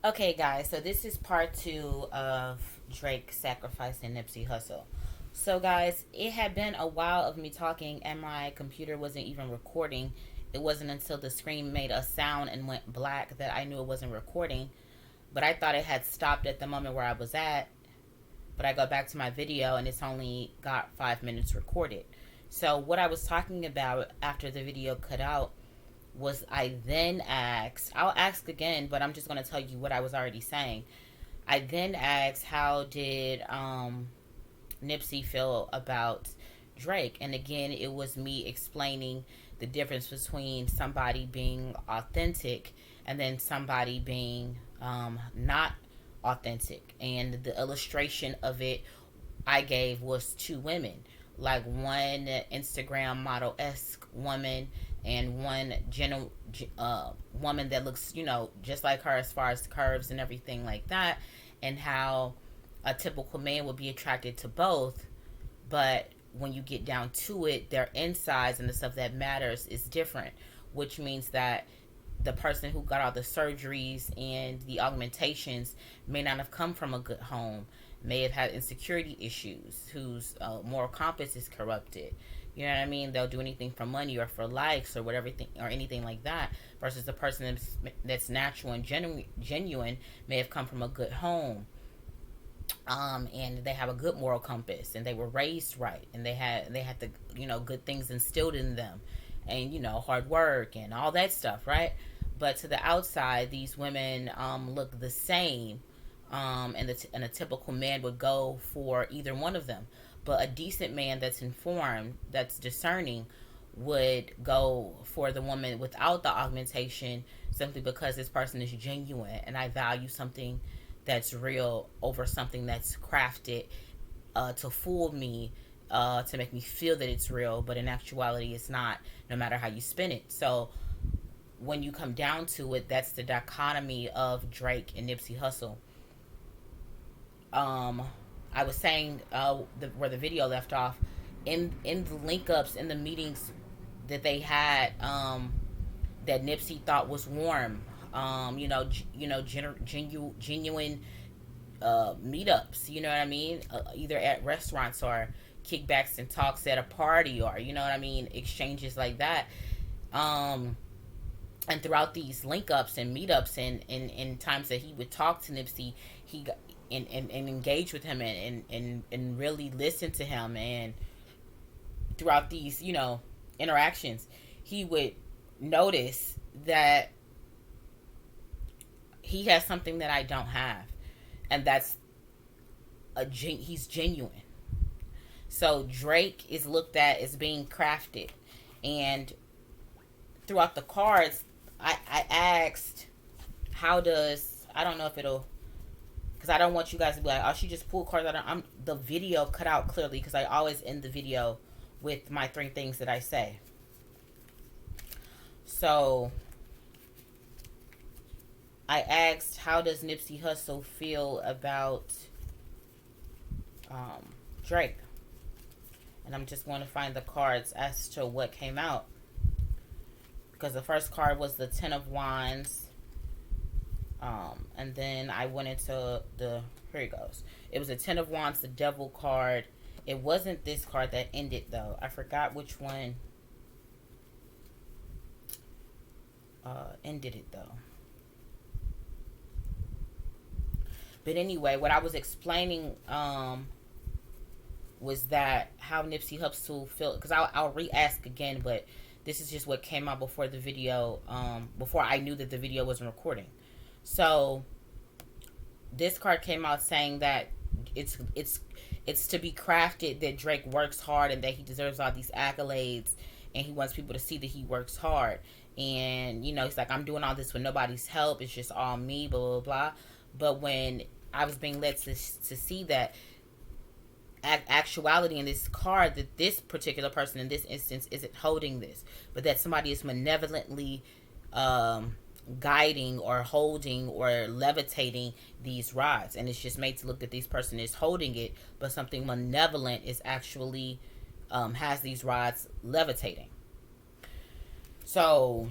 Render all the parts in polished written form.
Okay, guys, so this is part two of Drake sacrificing Nipsey Hussle. So, guys, it had been a while of me talking, and my computer wasn't even recording. It wasn't until the screen made a sound and went black that I knew it wasn't recording. But I thought it had stopped at the moment where I was at. But I go back to my video, and it's only got 5 minutes recorded. So, what I was talking about after the video cut out was I then asked, I'll ask again, but I'm just going to tell you what I was already saying. I then asked, how did Nipsey feel about Drake? And again, it was me explaining the difference between somebody being authentic and then somebody being not authentic. And the illustration of it I gave was two women, like one Instagram model esque woman and one woman that looks, just like her as far as curves and everything like that, and how a typical man would be attracted to both, but when you get down to it, their insides and the stuff that matters is different, which means that the person who got all the surgeries and the augmentations may not have come from a good home, may have had insecurity issues, whose moral compass is corrupted. You know what I mean? They'll do anything for money or for likes or whatever thing, or anything like that. Versus the person that's natural and genuine may have come from a good home, and they have a good moral compass, and they were raised right, and they had the good things instilled in them, and hard work and all that stuff, right? But to the outside, these women look the same, and a typical man would go for either one of them. But a decent man that's informed, that's discerning, would go for the woman without the augmentation, simply because this person is genuine, and I value something that's real over something that's crafted to fool me, to make me feel that it's real, but in actuality it's not, no matter how you spin it. So when you come down to it, that's the dichotomy of Drake and Nipsey Hussle. um I was saying, where the video left off, in the link ups, in the meetings that they had, that Nipsey thought was warm, genuine meetups, you know what I mean, either at restaurants or kickbacks and talks at a party, or you know what I mean, exchanges like that. um and throughout these link ups and meetups, and times that he would talk to Nipsey, he got and engage with him, and really listen to him, and throughout these interactions, he would notice that he has something that I don't have, and that's he's genuine. So Drake is looked at as being crafted, and throughout the cards, I asked, how does, I don't know if it'll, because I don't want you guys to be like, oh, she just pulled cards out. The video cut out clearly, because I always end the video with my three things that I say. So I asked, how does Nipsey Hussle feel about Drake? And I'm just going to find the cards as to what came out, because the first card was the Ten of Wands. And then I went into here it goes. It was a Ten of Wands, the Devil card. It wasn't this card that ended, though. I forgot which one ended it, though. But anyway, what I was explaining was that how Nipsey Hussle felt, because I'll re-ask again, but this is just what came out before the video, before I knew that the video wasn't recording. So this card came out saying that it's to be crafted, that Drake works hard and that he deserves all these accolades, and he wants people to see that he works hard. And he's like, I'm doing all this with nobody's help, it's just all me, blah blah blah. But when I was being led to see that actuality in this card, that this particular person in this instance isn't holding this, but that somebody is malevolently guiding or holding or levitating these rods, and it's just made to look that this person is holding it, but something malevolent is actually has these rods levitating. So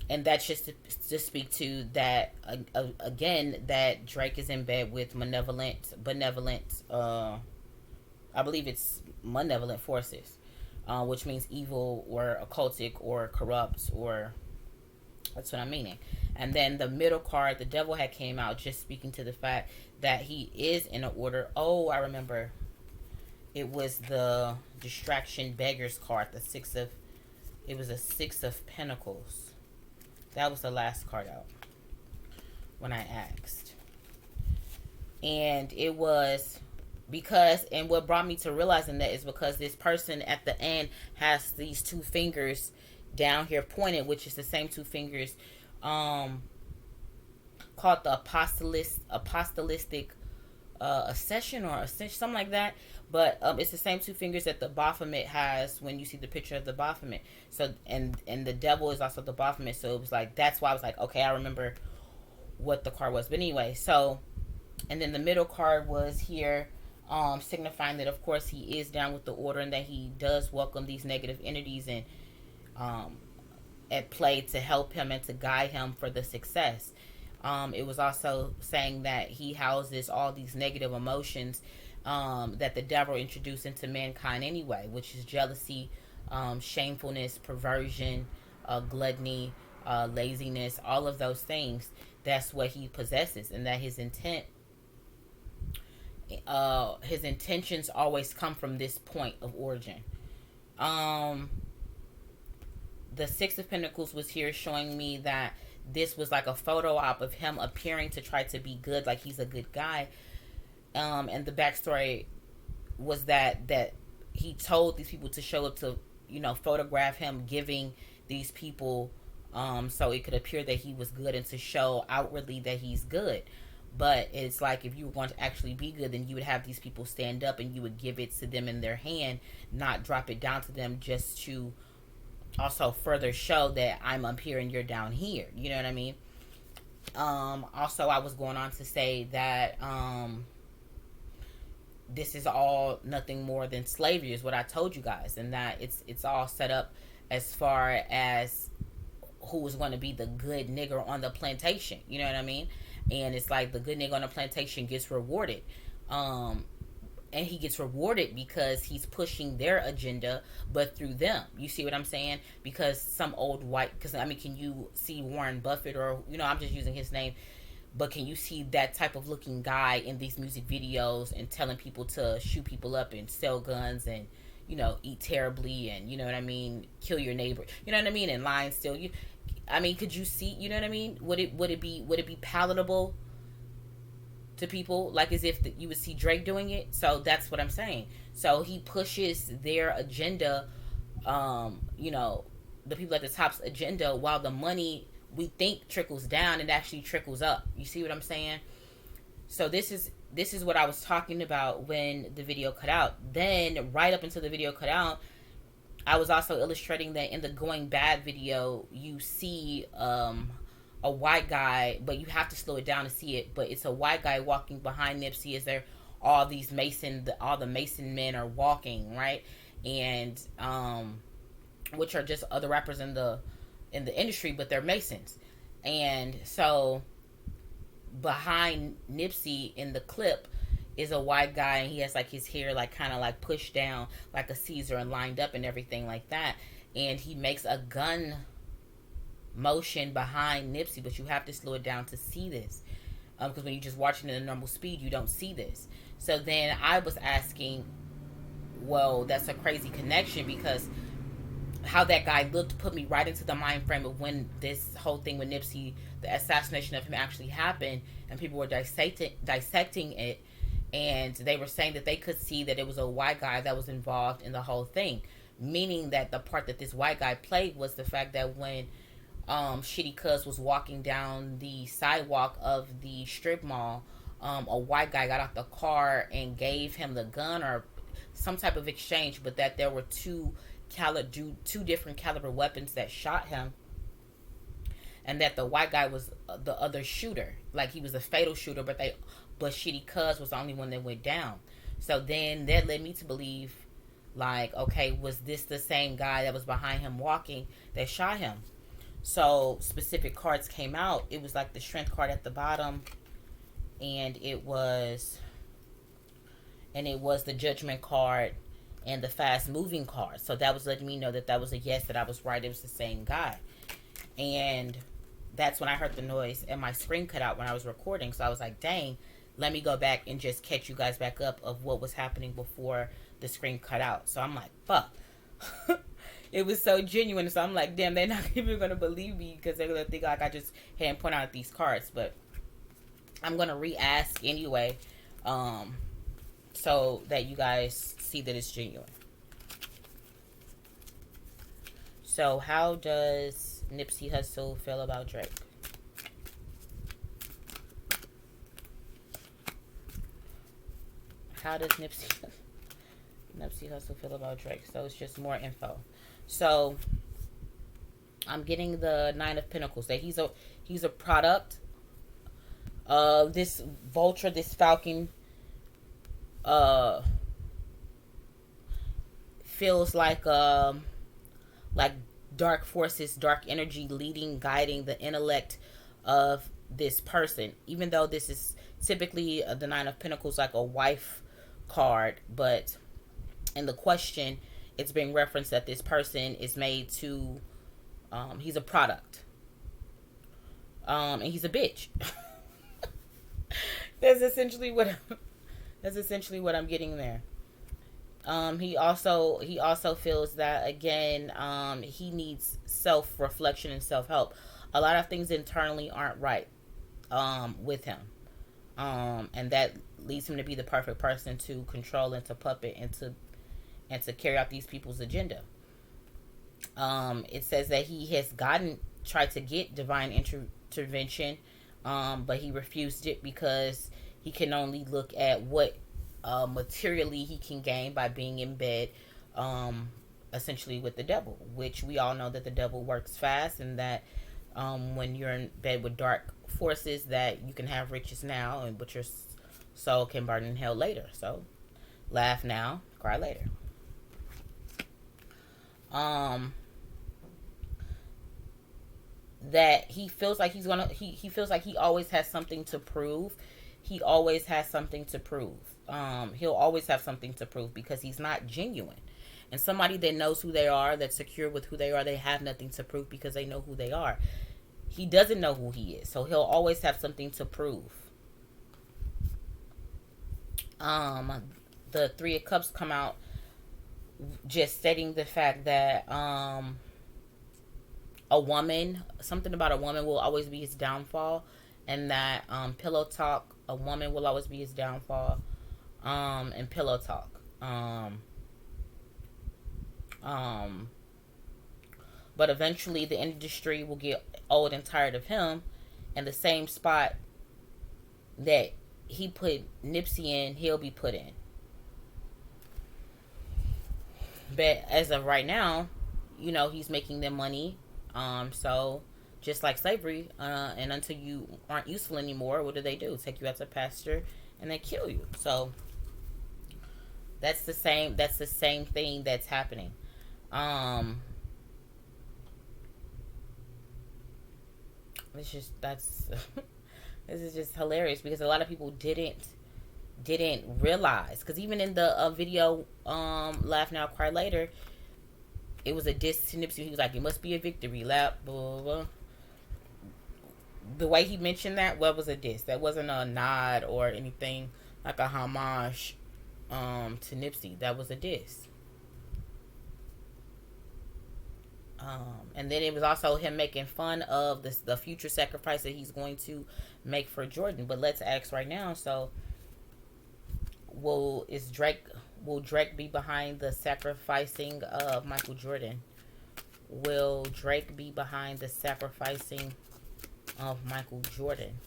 And that's just to speak to that again, that Drake is in bed with benevolent, I believe it's malevolent forces, which means evil or occultic or corrupt, or that's what I'm meaning. And then the middle card, the devil had came out, just speaking to the fact that he is in an order. Oh, I remember. It was the distraction beggars card, it was a 6 of Pentacles. That was the last card out when I asked. And it was because, and what brought me to realizing that is because this person at the end has these 2 fingers down here pointed, which is the same 2 fingers called the apostolistic accession or ascension, something like that. But it's the same 2 fingers that the Baphomet has when you see the picture of the Baphomet. So and the devil is also the Baphomet. So it was like, that's why I was like, okay, I remember what the card was. But anyway, so, and then the middle card was here, signifying that of course he is down with the order and that he does welcome these negative entities and at play to help him and to guide him for the success. It was also saying that he houses all these negative emotions that the devil introduced into mankind anyway, which is jealousy, shamefulness, perversion, gluttony, laziness, all of those things. That's what he possesses, and that his intentions always come from this point of origin. The 6 of Pentacles was here showing me that this was like a photo op of him appearing to try to be good, like he's a good guy. And the backstory was that he told these people to show up to, photograph him giving these people, so it could appear that he was good and to show outwardly that he's good. But it's like, if you were going to actually be good, then you would have these people stand up and you would give it to them in their hand, not drop it down to them, just to also further show that I'm up here and you're down here. You know what I mean? Also, I was going on to say that this is all nothing more than slavery, is what I told you guys, and that it's all set up as far as who is going to be the good nigger on the plantation. You know what I mean? And it's like the good nigga on the plantation gets rewarded. And he gets rewarded because he's pushing their agenda, but through them. You see what I'm saying? Because some old white, because I mean, can you see Warren Buffett, or, I'm just using his name, but can you see that type of looking guy in these music videos and telling people to shoot people up and sell guns and, eat terribly and, you know what I mean, kill your neighbor, you know what I mean, and lie and steal you? I mean, could you see, you know what I mean? Would it be palatable to people, like as if you would see Drake doing it? So that's what I'm saying. So he pushes their agenda, the people at the top's agenda, while the money we think trickles down, it actually trickles up. You see what I'm saying? So this is what I was talking about when the video cut out. Then right up until the video cut out, I was also illustrating that in the Going Bad video, you see a white guy, but you have to slow it down to see it. But it's a white guy walking behind Nipsey as they're all the Mason men are walking, right? And which are just other rappers in the industry, but they're Masons. And so behind Nipsey in the clip is a white guy, and he has like his hair like kind of like pushed down like a Caesar and lined up and everything like that. And he makes a gun motion behind Nipsey, but you have to slow it down to see this, because when you're just watching it at a normal speed, you don't see this. So then I was asking, well, that's a crazy connection, because how that guy looked put me right into the mind frame of when this whole thing with Nipsey, the assassination of him, actually happened, and people were dissecting it, and they were saying that they could see that it was a white guy that was involved in the whole thing, meaning that the part that this white guy played was the fact that when Shitty Cuz was walking down the sidewalk of the strip mall, a white guy got out the car and gave him the gun or some type of exchange, but that there were two different caliber weapons that shot him, and that the white guy was the other shooter, like he was a fatal shooter, but Shitty Cuz was the only one that went down. So then that led me to believe, like, okay, was this the same guy that was behind him walking that shot him? So specific cards came out. It was like the strength card at the bottom, and it was the judgment card and the fast moving card. So that was letting me know that was a yes, that I was right. It was the same guy. And that's when I heard the noise and my screen cut out when I was recording. So I was like, dang, let me go back and just catch you guys back up of what was happening before the screen cut out. So I'm like, fuck. It was so genuine. So I'm like, damn, they're not even going to believe me because they're going to think like I just hadn't point out these cards. But I'm going to re-ask anyway, so that you guys see that it's genuine. So how does Nipsey Hussle feel about Drake? How does Nipsey Hussle feel about Drake? So it's just more info. So I'm getting the Nine of Pentacles. That he's a product of this vulture, this falcon. Feels like dark forces, dark energy leading, guiding the intellect of this person. Even though this is typically the Nine of Pentacles, like a wife card, but in the question, it's being referenced that this person is made to, he's a product, and he's a bitch. That's essentially what I'm getting there. He also feels that, again, he needs self-reflection and self-help. A lot of things internally aren't right with him, and that leads him to be the perfect person to control and to puppet and to carry out these people's agenda. It says that he has tried to get divine intervention, but he refused it because he can only look at what materially he can gain by being in bed, essentially with the devil, which we all know that the devil works fast, and that when you're in bed with dark forces, that you can have riches now, but your soul can burn in hell later. So laugh now, cry later. That he feels like he feels like he always has something to prove. He always has something to prove. He'll always have something to prove because he's not genuine. And somebody that knows who they are, that's secure with who they are, they have nothing to prove because they know who they are. He doesn't know who he is, so he'll always have something to prove. The Three of Cups come out, just stating the fact that something about a woman will always be his downfall, and that pillow talk, a woman will always be his downfall, and pillow talk. But eventually the industry will get old and tired of him, and the same spot that he put Nipsey in, he'll be put in. But as of right now, he's making them money. So just like slavery, and until you aren't useful anymore, what do? Take you out to pasture and they kill you. So that's the same thing that's happening. This is just hilarious because a lot of people didn't realize, because even in the video, Laugh Now Cry Later, it was a diss to Nipsey. He was like, it must be a victory lap, blah, blah, blah. The way he mentioned that, what was a diss? That wasn't a nod or anything like a homage to Nipsey. That was a diss. And then it was also him making fun of the future sacrifice that he's going to make for Jordan. But let's ask right now, so will Drake be behind the sacrificing of Michael Jordan? Will Drake be behind the sacrificing of Michael Jordan?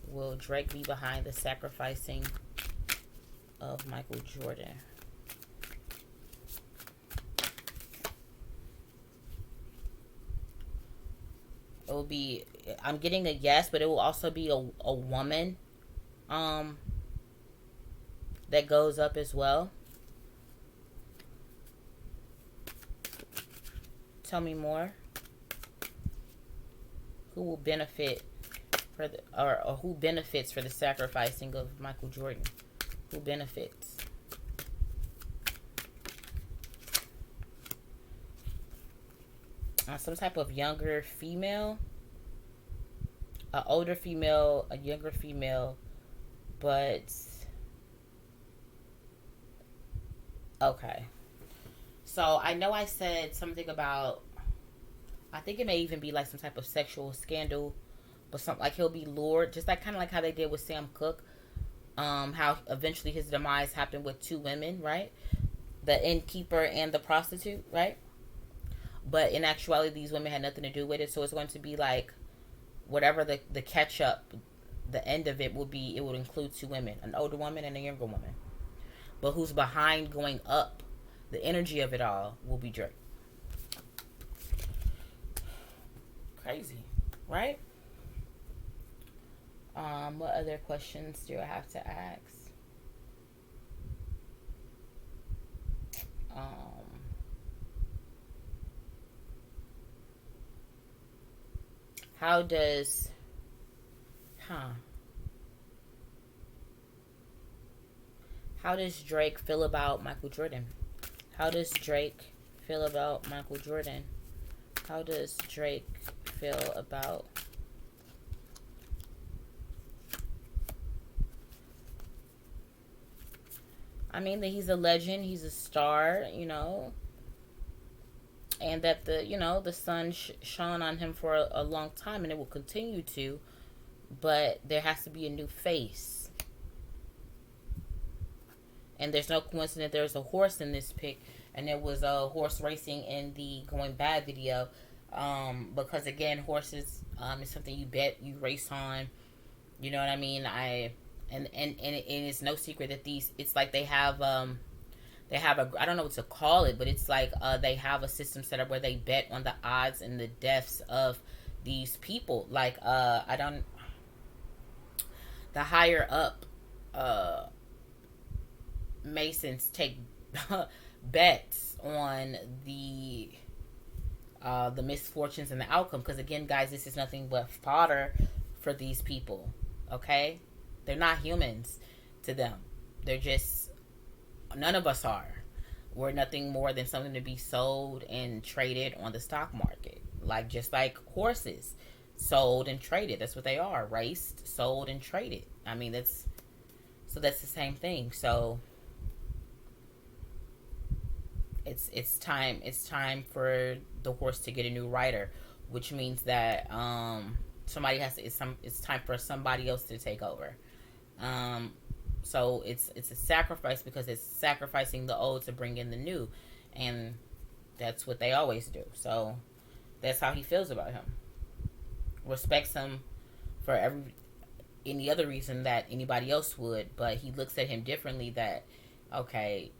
Will Drake be behind the sacrificing of Michael Jordan? It will be, I'm getting a yes, but it will also be a woman that goes up as well. Tell me more. who will benefit for the, or who benefits for the sacrificing of Michael Jordan? Who benefits? Some type of younger female, an older female, a younger female, but okay. So I know I said something about, I think it may even be like some type of sexual scandal, but something like he'll be lured, just like kind of like how they did with Sam Cooke. How eventually his demise happened with two women, right? The innkeeper and the prostitute, right? But in actuality, these women had nothing to do with it. So it's going to be like whatever the catch up, the end of it will be. It will include two women, an older woman and a younger woman. But who's behind going up? The energy of it all will be Drake. Crazy, right? What other questions do I have to ask? How does, how does Drake feel about Michael Jordan? How does Drake feel about Michael Jordan? How does Drake feel about I mean that he's a legend, he's a star, you know, and that the sun shone on him for a long time, and it will continue to, but there has to be a new face. And there's no coincidence there's a horse in this pic, and there was a horse racing in the Going Bad video, because again, horses is something you bet, you race on, you know what I mean? And it's no secret that it's like they have a, I don't know what to call it, but it's like they have a system set up where they bet on the odds and the deaths of these people. Like the higher up Masons take bets on the misfortunes and the outcome, because again, guys, this is nothing but fodder for these people. Okay, they're not humans to them. They're just, none of us are. We're nothing more than something to be sold and traded on the stock market. Like, just like horses, sold and traded. That's what they are. Raced, sold, and traded. I mean, that's the same thing. So it's time for the horse to get a new rider, which means that somebody has to, it's time for somebody else to take over. So it's a sacrifice, because it's sacrificing the old to bring in the new, and that's what they always do. So that's how he feels about him. Respects him for any other reason that anybody else would, but he looks at him differently. That, okay,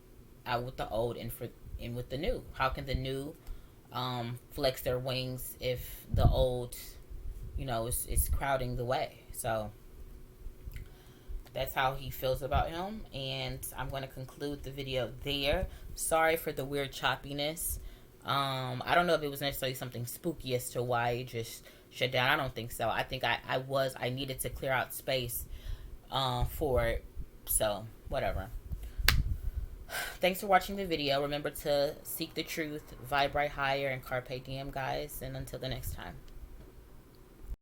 out with the old and in with the new. How can the new flex their wings if the old, is crowding the way? So that's how he feels about him, and I'm going to conclude the video there. Sorry for the weird choppiness. I don't know if it was necessarily something spooky as to why it just shut down. I don't think so. I think I needed to clear out space for it. So, whatever. Thanks for watching the video. Remember to seek the truth, vibrate higher, and carpe diem, guys. And until the next time.